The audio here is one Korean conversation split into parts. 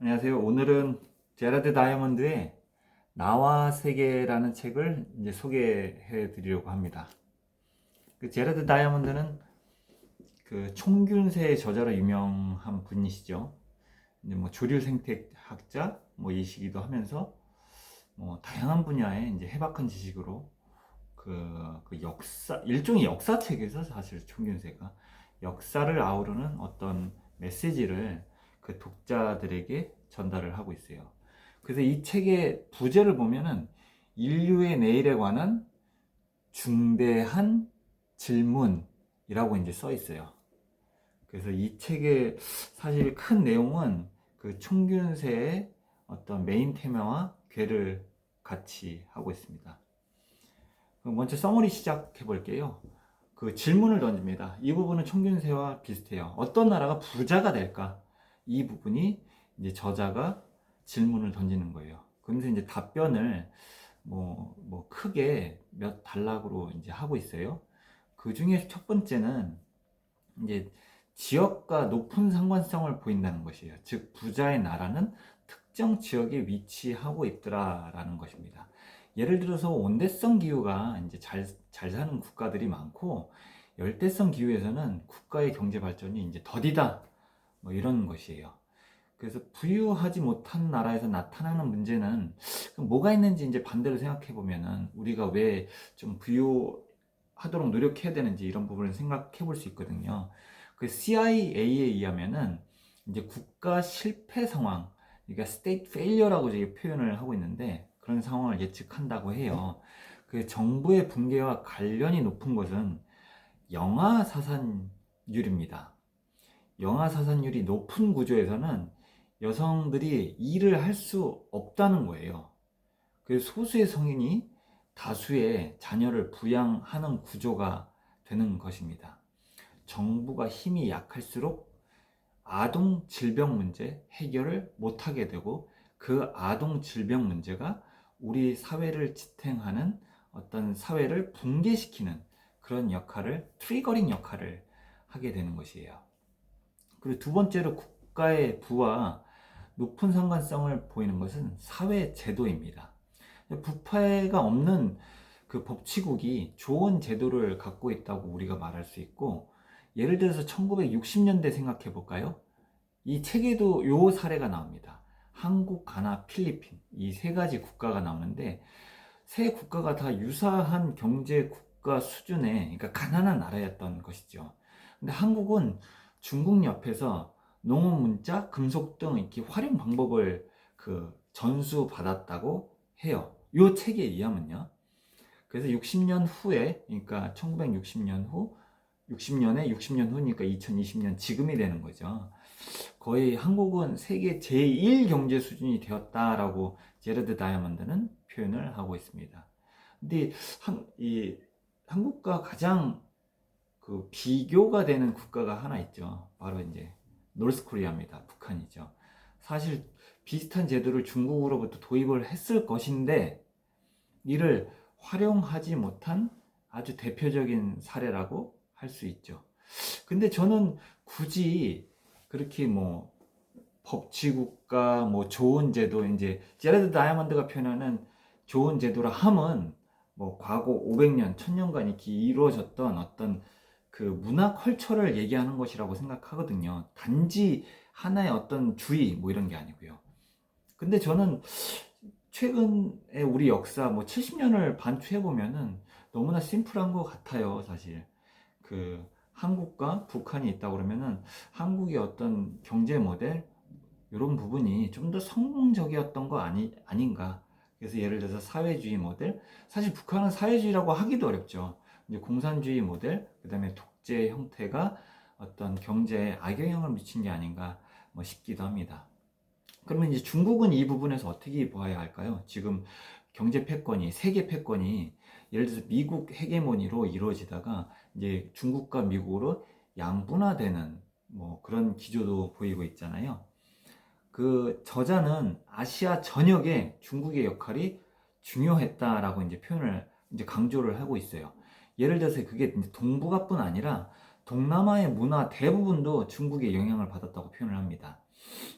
안녕하세요. 오늘은 제라드 다이아몬드의 나와 세계라는 책을 이제 소개해 드리려고 합니다. 그 제라드 다이아몬드는 그 총균세의 저자로 유명한 분이시죠. 이제 뭐 조류 생태학자 이시기도 하면서 뭐 다양한 분야의 이제 해박한 지식으로 그 역사, 일종의 역사책에서 사실 총균세가 역사를 아우르는 어떤 메시지를 그 독자들에게 전달을 하고 있어요. 그래서 이 책의 부제를 보면은 인류의 내일에 관한 중대한 질문이라고 이제 써 있어요. 그래서 이 책의 사실 큰 내용은 그 총균세의 어떤 메인 테마와 궤를 같이 하고 있습니다. 먼저 서머리 시작해 볼게요. 그 질문을 던집니다. 이 부분은 총균세와 비슷해요. 어떤 나라가 부자가 될까? 이 부분이 이제 저자가 질문을 던지는 거예요. 그러면서 이제 답변을 크게 몇 단락으로 이제 하고 있어요. 그 중에 첫 번째는 이제 지역과 높은 상관성을 보인다는 것이에요. 즉, 부자의 나라는 특정 지역에 위치하고 있더라라는 것입니다. 예를 들어서 온대성 기후가 이제 잘 사는 국가들이 많고, 열대성 기후에서는 국가의 경제 발전이 이제 더디다. 이런 것이에요. 그래서 부유하지 못한 나라에서 나타나는 문제는 뭐가 있는지 이제 반대로 생각해 보면은 우리가 왜 좀 부유하도록 노력해야 되는지 이런 부분을 생각해 볼 수 있거든요. 그 CIA에 의하면은 이제 국가 실패 상황, 그러니까 state failure라고 저희 표현을 하고 있는데 그런 상황을 예측한다고 해요. 그 정부의 붕괴와 관련이 높은 것은 영아 사산율입니다. 영아 사산율이 높은 구조에서는 여성들이 일을 할 수 없다는 거예요. 그래서 소수의 성인이 다수의 자녀를 부양하는 구조가 되는 것입니다. 정부가 힘이 약할수록 아동 질병 문제 해결을 못하게 되고, 그 아동 질병 문제가 우리 사회를 지탱하는 어떤 사회를 붕괴시키는 그런 역할을, 트리거링 역할을 하게 되는 것이에요. 그리고 두 번째로 국가의 부와 높은 상관성을 보이는 것은 사회 제도입니다. 부패가 없는 그 법치국이 좋은 제도를 갖고 있다고 우리가 말할 수 있고, 예를 들어서 1960년대 생각해 볼까요? 이 책에도 요 사례가 나옵니다. 한국, 가나, 필리핀 이 세 가지 국가가 나오는데, 세 국가가 다 유사한 경제 국가 수준의, 그러니까 가난한 나라였던 것이죠. 근데 한국은 중국 옆에서 농업 문자, 금속 등 이렇게 활용 방법을 그 전수받았다고 해요. 요 책에 의하면요. 그래서 60년 후에, 그러니까 1960년 후, 60년에 60년 후니까 2020년 지금이 되는 거죠. 거의 한국은 세계 제1 경제 수준이 되었다라고 제러드 다이아몬드는 표현을 하고 있습니다. 근데 한국과 가장 그 비교가 되는 국가가 하나 있죠. 바로 이제 노스 코리아입니다. 북한이죠. 사실 비슷한 제도를 중국으로부터 도입을 했을 것인데 이를 활용하지 못한 아주 대표적인 사례라고 할 수 있죠. 근데 저는 굳이 그렇게 법치국가 좋은 제도, 이제 제레드 다이아몬드가 표현하는 좋은 제도라 함은 과거 500년, 1000년간 이렇게 이루어졌던 어떤 그 문화 컬처를 얘기하는 것이라고 생각하거든요. 단지 하나의 어떤 주의 이런 게 아니고요. 근데 저는 최근에 우리 역사 70년을 반추해 보면은 너무나 심플한 것 같아요, 사실. 그 한국과 북한이 있다 그러면은 한국의 어떤 경제 모델 이런 부분이 좀 더 성공적이었던 거 아닌가. 그래서 예를 들어서 사회주의 모델, 사실 북한은 사회주의라고 하기도 어렵죠. 이제 공산주의 모델, 그 다음에 독재 형태가 어떤 경제에 악영향을 미친 게 아닌가 싶기도 합니다. 그러면 이제 중국은 이 부분에서 어떻게 보아야 할까요? 지금 경제 패권이, 세계 패권이 예를 들어서 미국 헤게모니로 이루어지다가 이제 중국과 미국으로 양분화되는 그런 기조도 보이고 있잖아요. 그 저자는 아시아 전역에 중국의 역할이 중요했다라고 이제 표현을 이제 강조를 하고 있어요. 예를 들어서 그게 이제 동북아뿐 아니라 동남아의 문화 대부분도 중국의 영향을 받았다고 표현을 합니다.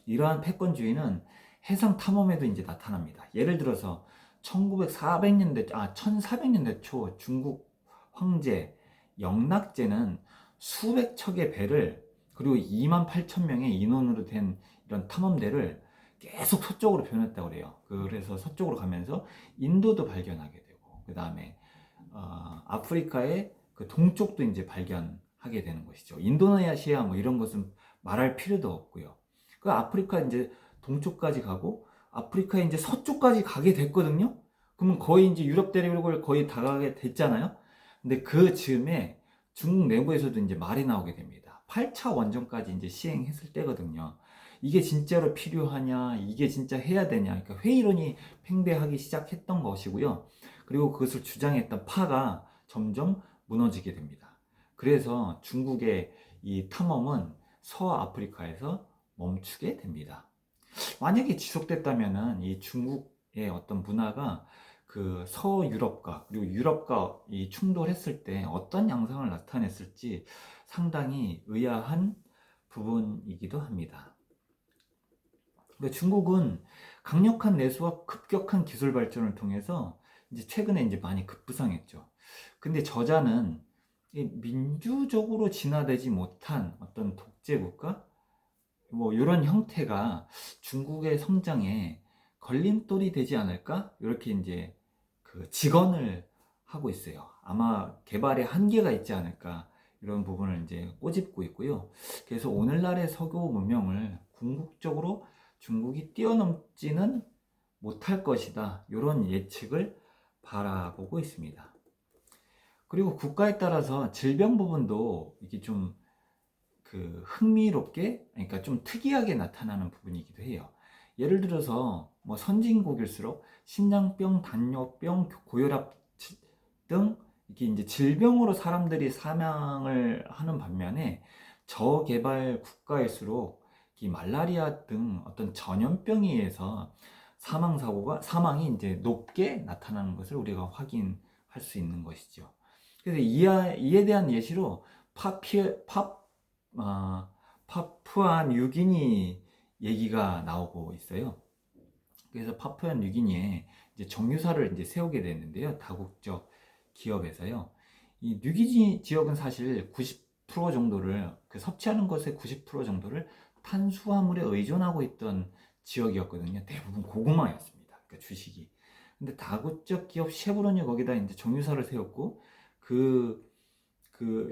이러한 패권주의는 해상 탐험에도 이제 나타납니다. 예를 들어서 1400년대 초 중국 황제 영락제는 수백 척의 배를 그리고 2만 8천 명의 인원으로 된 이런 탐험대를 계속 서쪽으로 변했다고 그래요. 그래서 서쪽으로 가면서 인도도 발견하게 되고, 그 다음에 아프리카의 그 동쪽도 이제 발견하게 되는 것이죠. 인도네시아 뭐 이런 것은 말할 필요도 없고요. 그 아프리카 이제 동쪽까지 가고 아프리카에 이제 서쪽까지 가게 됐거든요. 그러면 거의 이제 유럽 대륙을 거의 다 가게 됐잖아요. 근데 그 즈음에 중국 내부에서도 이제 말이 나오게 됩니다. 8차 원전까지 이제 시행했을 때거든요. 이게 진짜로 필요하냐, 이게 진짜 해야 되냐, 그러니까 회의론이 팽배하기 시작했던 것이고요. 그리고 그것을 주장했던 파가 점점 무너지게 됩니다. 그래서 중국의 이 탐험은 서아프리카에서 멈추게 됩니다. 만약에 지속됐다면은 이 중국의 어떤 문화가 그 서유럽과 그리고 유럽과 이 충돌했을 때 어떤 양상을 나타냈을지 상당히 의아한 부분이기도 합니다. 그러니까 중국은 강력한 내수와 급격한 기술 발전을 통해서 이제 최근에 이제 많이 급부상했죠. 근데 저자는 이 민주적으로 진화되지 못한 어떤 독재 국가, 뭐 이런 형태가 중국의 성장에 걸림돌이 되지 않을까? 이렇게 이제 그 직언을 하고 있어요. 아마 개발에 한계가 있지 않을까? 이런 부분을 이제 꼬집고 있고요. 그래서 오늘날의 서구 문명을 궁극적으로 중국이 뛰어넘지는 못할 것이다. 이런 예측을 바라보고 있습니다. 그리고 국가에 따라서 질병 부분도 이게 좀 그 흥미롭게, 그러니까 좀 특이하게 나타나는 부분이기도 해요. 예를 들어서 뭐 선진국일수록 심장병, 당뇨병, 고혈압 등 이게 이제 질병으로 사람들이 사망을 하는 반면에 저개발 국가일수록 이 말라리아 등 어떤 전염병에 의해서 사망이 이제 높게 나타나는 것을 우리가 확인할 수 있는 것이죠. 그래서 이에 대한 예시로 파푸아 뉴기니 얘기가 나오고 있어요. 그래서 파푸아 뉴기니에 이제 정유사를 이제 세우게 됐는데요. 다국적 기업에서요. 이 뉴기니 지역은 사실 90% 정도를 그 섭취하는 것의 90% 정도를 탄수화물에 의존하고 있던 지역이었거든요. 대부분 고구마였습니다. 그러니까 주식이. 근데 다국적 기업 쉐브론이 거기다 이제 정유사를 세웠고 그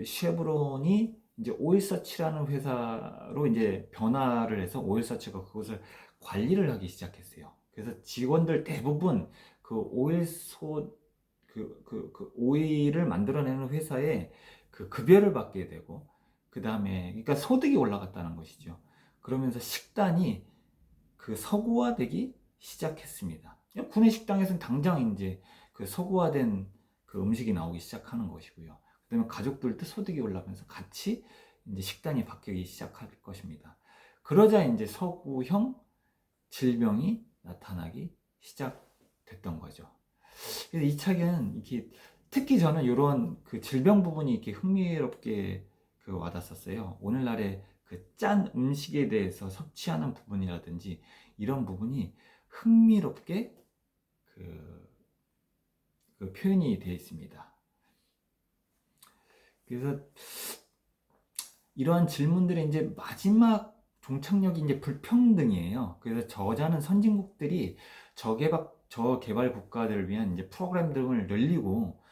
쉐브론이 이제 오일서치라는 회사로 이제 변화를 해서 오일서치가 그것을 관리를 하기 시작했어요. 그래서 직원들 대부분 그 오일을 만들어내는 회사에 그 급여를 받게 되고, 그 다음에 그러니까 소득이 올라갔다는 것이죠. 그러면서 식단이 그 서구화되기 시작했습니다. 구내 식당에서는 당장 이제 그 서구화된 그 음식이 나오기 시작하는 것이고요. 그다음에 가족들도 소득이 올라가면서 같이 이제 식단이 바뀌기 시작할 것입니다. 그러자 이제 서구형 질병이 나타나기 시작됐던 거죠. 그래서 이 책은 이렇게 특히 저는 이런 그 질병 부분이 이렇게 흥미롭게 그 와닿았었어요. 오늘날의 그 짠 음식에 대해서 섭취하는 부분이라든지 이런 부분이 흥미롭게 그 표현이 되어 있습니다. 그래서 이러한 질문들의 이제 마지막 종착역이 이제 불평등이에요. 그래서 저자는 선진국들이 저개발 국가들을 위한 이제 프로그램 등을 늘리고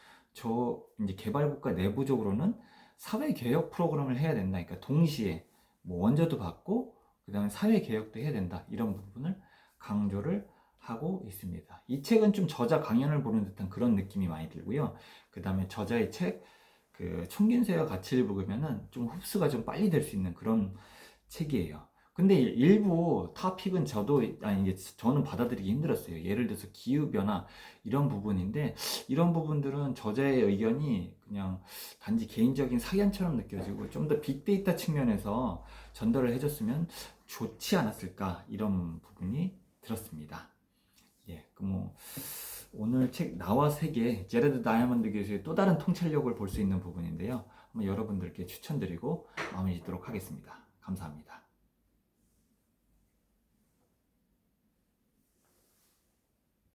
이제 개발 국가 내부적으로는 사회 개혁 프로그램을 해야 된다. 그러니까 동시에 뭐 원조도 받고 그다음에 사회 개혁도 해야 된다. 이런 부분을 강조를 하고 있습니다. 이 책은 좀 저자 강연을 보는 듯한 그런 느낌이 많이 들고요. 그다음에 저자의 책 그 총긴세와 가치를 보면은 좀 흡수가 좀 빨리 될 수 있는 그런 책이에요. 근데 일부 토픽은 저는 받아들이기 힘들었어요. 예를 들어서 기후변화 이런 부분인데, 이런 부분들은 저자의 의견이 그냥 단지 개인적인 사견처럼 느껴지고 좀 더 빅데이터 측면에서 전달을 해줬으면 좋지 않았을까, 이런 부분이 들었습니다. 예, 오늘 책 나와 세계 제레드 다이아몬드 교수의 또 다른 통찰력을 볼 수 있는 부분인데요. 한번 여러분들께 추천드리고 마무리 짓도록 하겠습니다. 감사합니다.